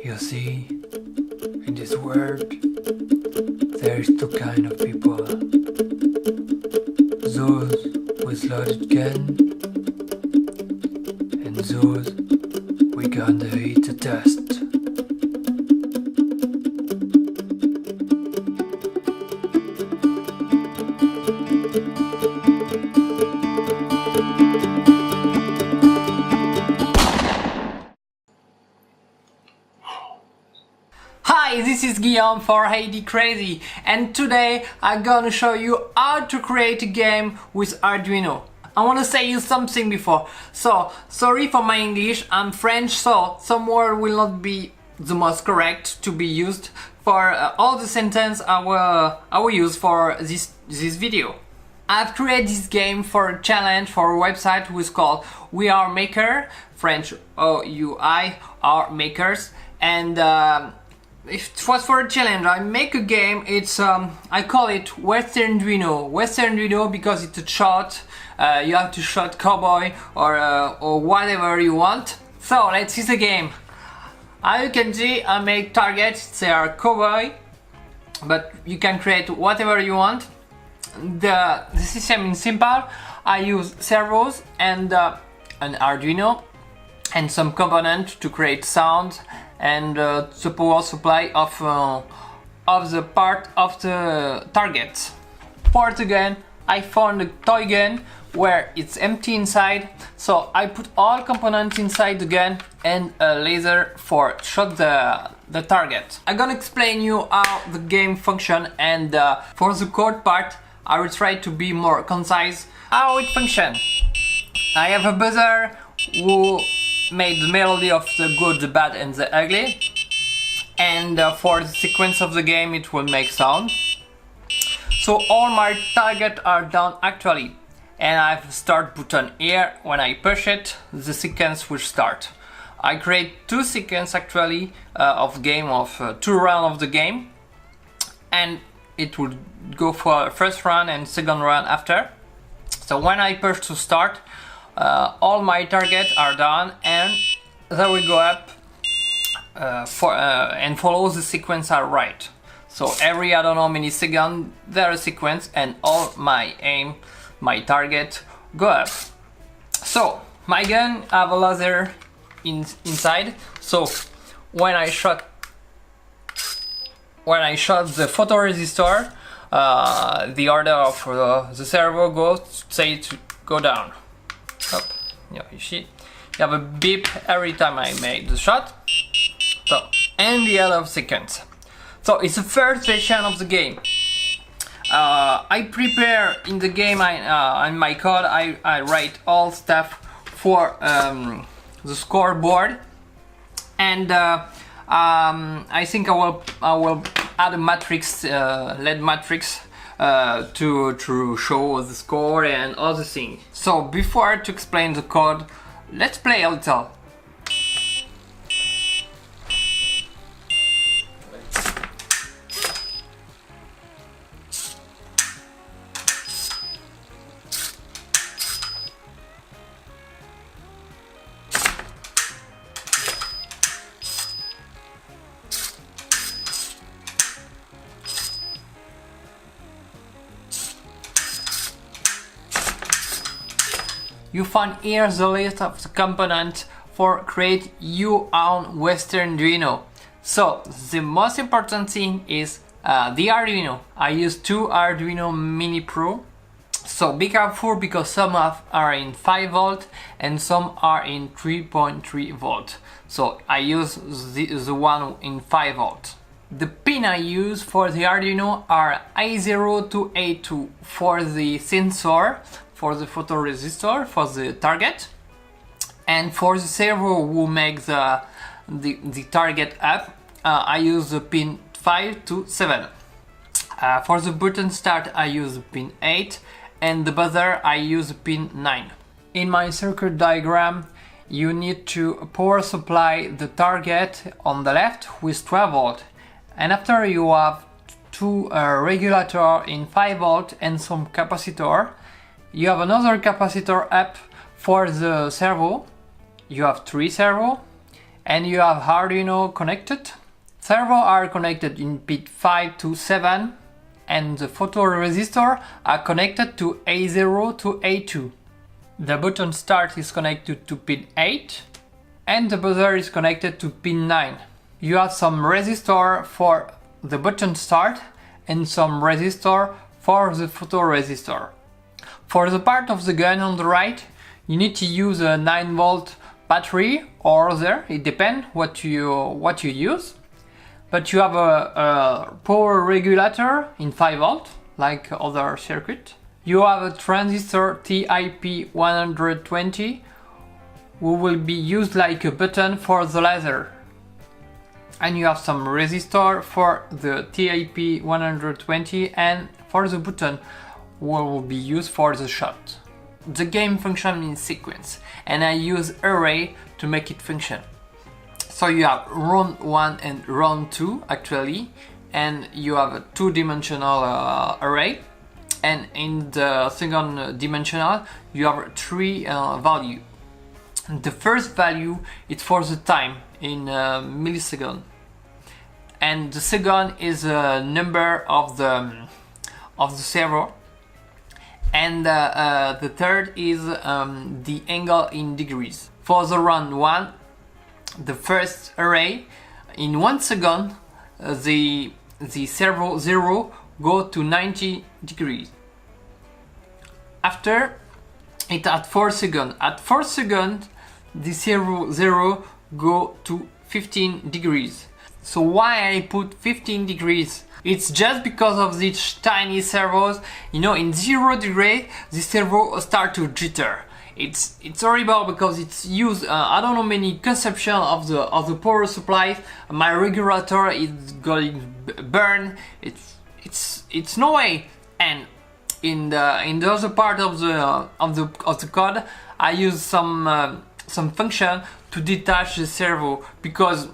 You see, in this world, there is two kind of people. Those with loaded gun, and those we gonna eat the dust. Hi, this is Guillaume for IdCrazy, and today I'm gonna show you how to create a game with Arduino. I wanna say you something before. So, sorry for my English, I'm French, so some word will not be the most correct to be used for all the sentence I will use for this video. I've created this game for a challenge for a website who is called We Are Maker, French OUI, are makers, and it was for a challenge. I make a game. It's I call it Westernduino. Westernduino because it's a shot. You have to shot cowboy or whatever you want. So let's see the game. As you can see, I make targets. They are cowboy, but you can create whatever you want. The system is simple. I use servos and an Arduino and some components to create sound and the power supply of the part of the target. For the gun, I found a toy gun where it's empty inside, so I put all components inside the gun and a laser for shot the target. I'm gonna explain you how the game function, and for the code part I will try to be more concise how it functions. I have a buzzer who made the melody of the good, the bad and the ugly, and for the sequence of the game it will make sound. So all my targets are done actually, and I have a start button here. When I push it, the sequence will start. I create two sequences actually of game, of two rounds of the game, and it will go for first round and second round after. So when I push to start, all my targets are done, and they will go up and follow the sequence are right. So every I don't know many seconds there is a sequence, and all my aim, my target go up. So my gun have a laser inside. So when I shot the photoresistor, the order of the servo goes say to go down. Up. Yeah, you see, you have a beep every time I make the shot. So, and the other seconds. So it's the first version of the game. I prepare in the game. In my code, I write all stuff for the scoreboard, and I think I will add a matrix, LED matrix. To show the score and other things. So before to explain the code, let's play a little. You find here the list of the components for create your own Westernduino. So the most important thing is the Arduino. I use two Arduino Mini Pro. So be careful because some are in 5 volt and some are in 3.3 volt. So I use the one in 5 volt. The pin I use for the Arduino are A0 to A2 for the sensor, for the photoresistor, for the target, and for the servo who makes the target up, I use the pin 5 to 7. For the button start I use the pin 8, and the buzzer I use the pin 9. In my circuit diagram you need to power supply the target on the left with 12 volt, and after you have two regulator in 5 volt and some capacitor. You have another capacitor up for the servo. You have 3 servo, and you have Arduino connected. Servo are connected in pin 5 to 7, and the photoresistor are connected to A0 to A2. The button start is connected to pin 8, and the buzzer is connected to pin 9. You have some resistor for the button start and some resistor for the photoresistor. For the part of the gun on the right, you need to use a 9-volt battery or other, it depends what you use. But you have a power regulator in 5V, like other circuit. You have a transistor TIP120, who will be used like a button for the laser. And you have some resistor for the TIP120 and for the button, who will be used for the shot. The game functions in sequence, and I use array to make it function. So you have round 1 and round 2 actually, and you have a 2-dimensional array, and in the second dimensional you have 3 values. The first value is for the time in milliseconds, and the second is a number of the servo, and the third is the angle in degrees. For the round 1, the first array, in 1 second the servo 0 go to 90 degrees. After it at 4 seconds. At 4 seconds the servo 0 go to 15 degrees. So why I put 15 degrees? It's just because of these tiny servos. You know, in 0 degree the servo start to jitter. It's horrible because it's used I don't know many conception of the power supply. My regulator is going burn. It's no way. And in the other part of the code, I use some function to detach the servo, because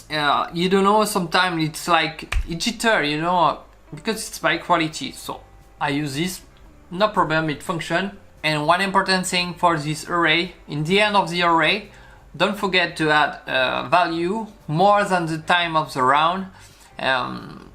you don't know, sometimes it's like it jitter, you know, because it's by quality. So I use this, no problem, it functions. And one important thing for this array, in the end of the array, don't forget to add value more than the time of the round, and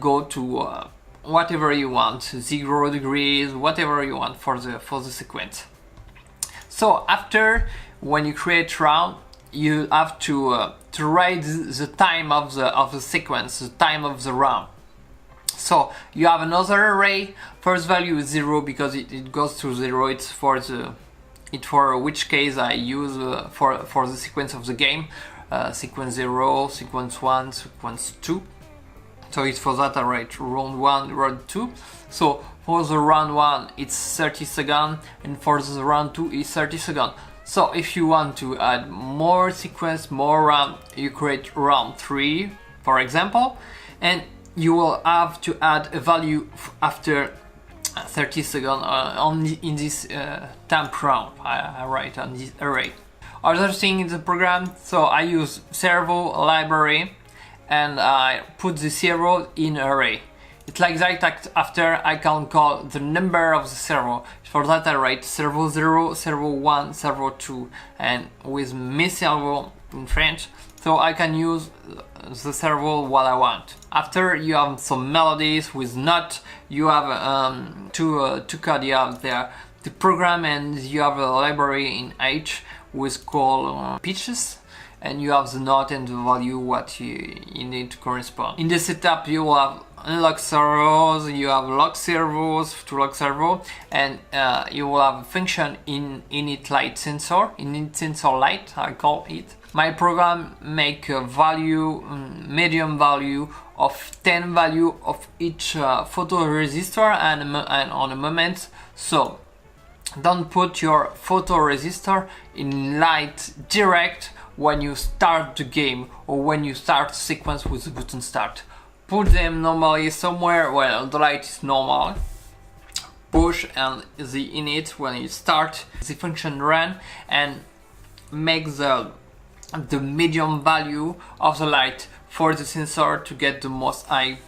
go to whatever you want, 0 degrees, whatever you want for the sequence. So after, when you create round, you have to write the time of the sequence, the time of the round. So you have another array. First value is 0 because it goes to 0. It's for which case I use for the sequence of the game. Sequence 0, sequence 1, sequence 2. So it's for that I write round 1, round 2. So for the round 1 it's 30 seconds, and for the round 2 it's 30 seconds. So if you want to add more sequence, more round, you create round 3, for example, and you will have to add a value after 30 seconds only in this temp round. I write on this array. Other thing in the program, so I use servo library and I put the servo in array. It's like that. After I can call the number of the servo. For that I write servo 0, servo 1, servo 2, and with mes servo in French, so I can use the servo what I want. After you have some melodies with note, you have two code. You have the program, and you have a library in H with called pitches, and you have the note and the value what you need to correspond. In the setup you will have unlock servos, you have lock servos to lock servo, and you will have a function in init light sensor, init sensor light I call it. My program make a value, medium value of 10 value of each photoresistor and on a moment. So don't put your photoresistor in light direct when you start the game or when you start the sequence with the button start. Put them normally somewhere where the light is normal. Push and the init when you start the function run, and make the medium value of the light for the sensor to get the most high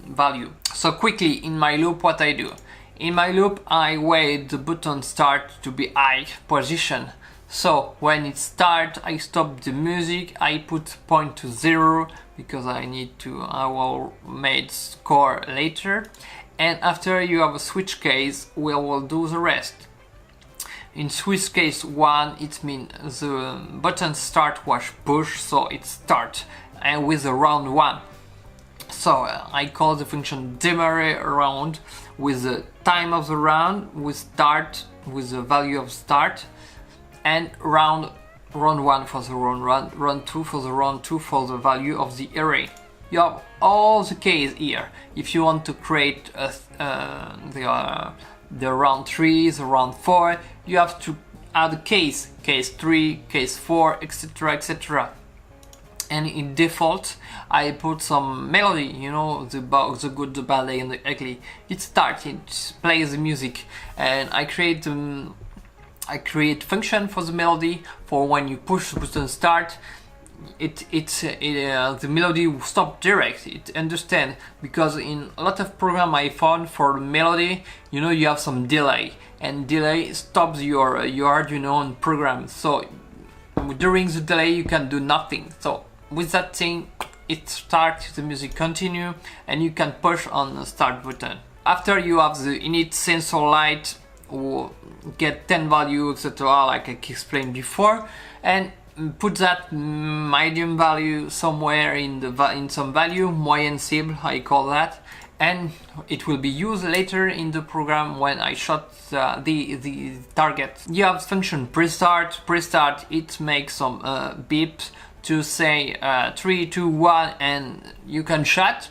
value. So quickly in my loop what I do. In my loop I wait the button start to be high position, So when it starts, I stop the music, I put point to 0 because I will make score later. And after you have a switch case, we will do the rest. In switch case 1, it means the button start was push, so it start and with the round 1. So I call the function demarrer round with the time of the round, with start, with the value of start, and round 1 for the round 2 for the round 2 for the value of the array. You have all the case here. If you want to create the round 3, the round 4, you have to add a case 3, case 4, etc, etc. And in default, I put some melody, you know, the good, the bad, and the ugly. It starts, it plays the music, and I create function for the melody for when you push the button start. The melody will stop direct. It understand, because in a lot of program I found for the melody, you know, you have some delay, and delay stops your Arduino program. So during the delay you can do nothing. So with that thing, it starts, the music continue, and you can push on the start button. After you have the init sensor light, will get 10 value, etc, like I explained before, and put that medium value somewhere in some value, moyen cible I call that, and it will be used later in the program when I shot the target. You have function pre-start, it makes some beeps to say 3, 2, 1, and you can shot,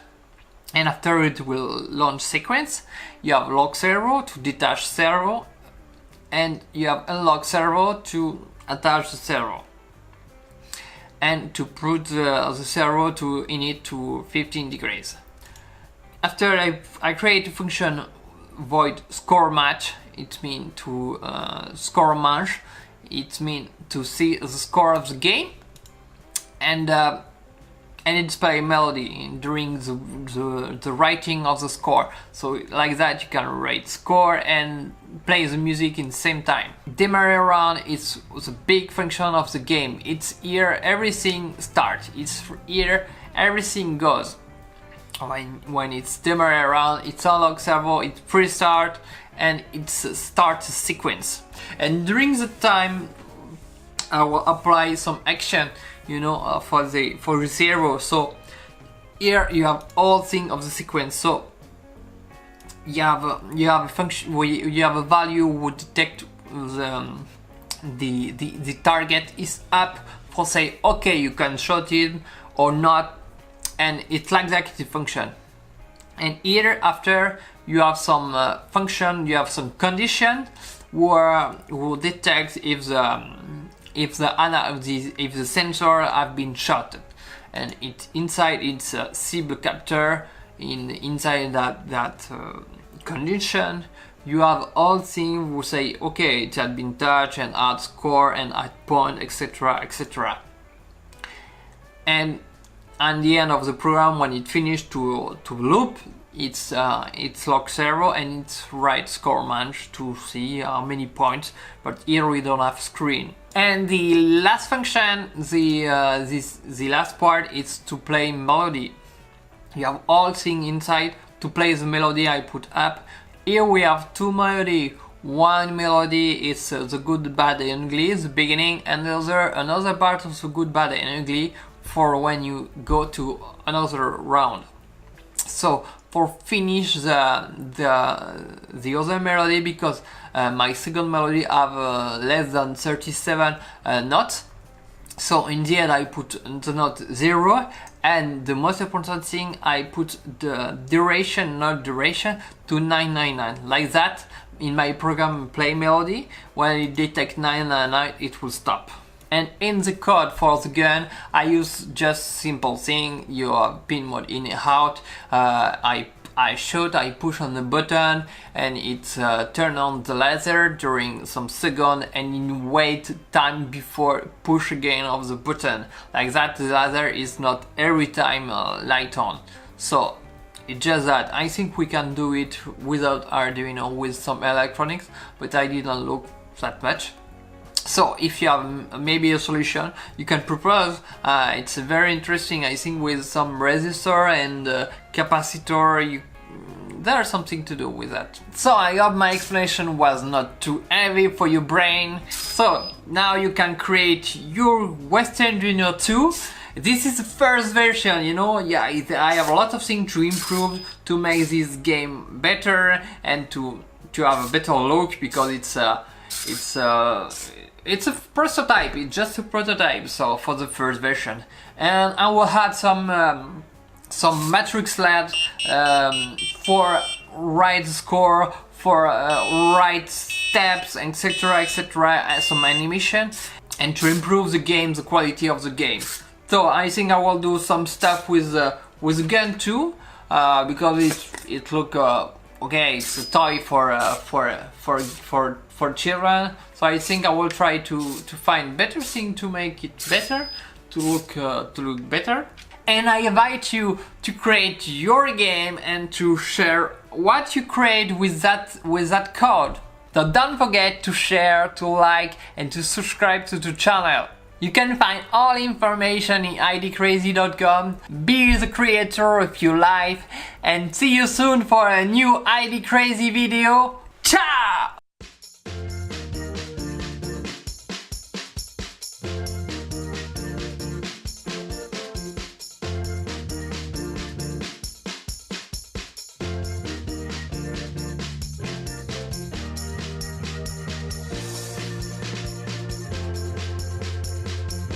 and after it will launch sequence. You have lock servo to detach servo, and you have unlock servo to attach the servo, and to put the servo to init to 15 degrees. After I create a function void score match, it means to score match, it means to see the score of the game, and it display melody during the writing of the score. So like that you can write score and play the music in the same time. Demarrer round is the big function of the game. It's here everything starts. It's here everything goes. When it's demarrer round, it's unlock servo, it's pre-start, and it starts a sequence. And during the time, I will apply some action, you know, for the servo. So here you have all thing of the sequence. So you have a function where you have a value would detect the target is up for say okay, you can shot it or not, and it's like that the function. And here after you have some function, you have some condition where will detect if the sensor have been shot, and inside it's a cible capture. Inside that condition, you have all things will say okay, it had been touched, and add score and add point, etc, etc. And at the end of the program, when it finished to loop, it's lock servo and it's write score match to see how many points, but here we don't have screen. And the last function, the last part, is to play melody. You have all things inside to play the melody I put up. Here we have two melody. One melody is the good, bad, and ugly, the beginning, and another part of the good, bad, and ugly for when you go to another round. So for finish the other melody, because my second melody have less than 37 notes. So in the end I put the note 0, and the most important thing, I put the duration, not duration, to 999. Like that, in my program play melody, when it detects 999, it will stop. And in the code for the gun, I use just simple thing. You have pin mode in and out. I shoot, I push on the button, and it turn on the laser during some second, and in wait time before push again of the button. Like that, the laser is not every time light on. So it's just that. I think we can do it without Arduino with some electronics, but I didn't look that much. So if you have maybe a solution you can propose, it's very interesting. I think with some resistor and capacitor there's something to do with that. So I hope my explanation was not too heavy for your brain. So now you can create your Westernduino 2. This is the first version, you know. Yeah, I have a lot of things to improve to make this game better and to have a better look, because it's a prototype. It's just a prototype. So for the first version, and I will add some matrix LED for right score, for right steps, etc, etc, some animation, and to improve the game, the quality of the game. So I think I will do some stuff with the gun too, because it look okay. It's a toy for children. So I think I will try to find better thing to make it better, to look better. And I invite you to create your game and to share what you create with that code. So don't forget to share, to like, and to subscribe to the channel. You can find all information in idcrazy.com. Be the creator of your life, and see you soon for a new IdCrazy video. Ciao!